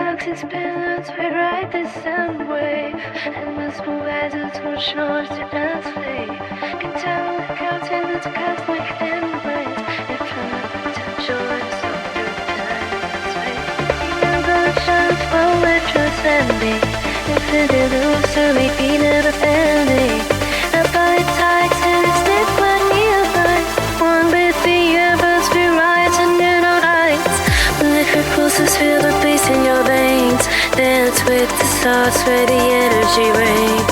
galaxy's pillars, we ride the sound wave. Endless move as it swoosh north to enslaved. Can tell the curtain that's cosmic embrace. Infinite potential is so through time and space. Evolution flow with transcending. Infinite illusory, be never ending. A body tied to the stick when you find. One with the universe, we rise and in our heights. Liquid pulses feel the bass in your veins. Dance with the stars where the energy reigns.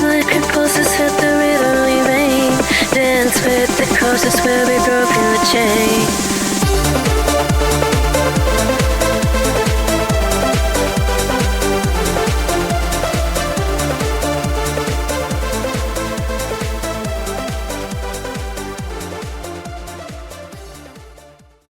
Liquid pulses hit the rhythm we reign. Dance with the courses where we broken the chain.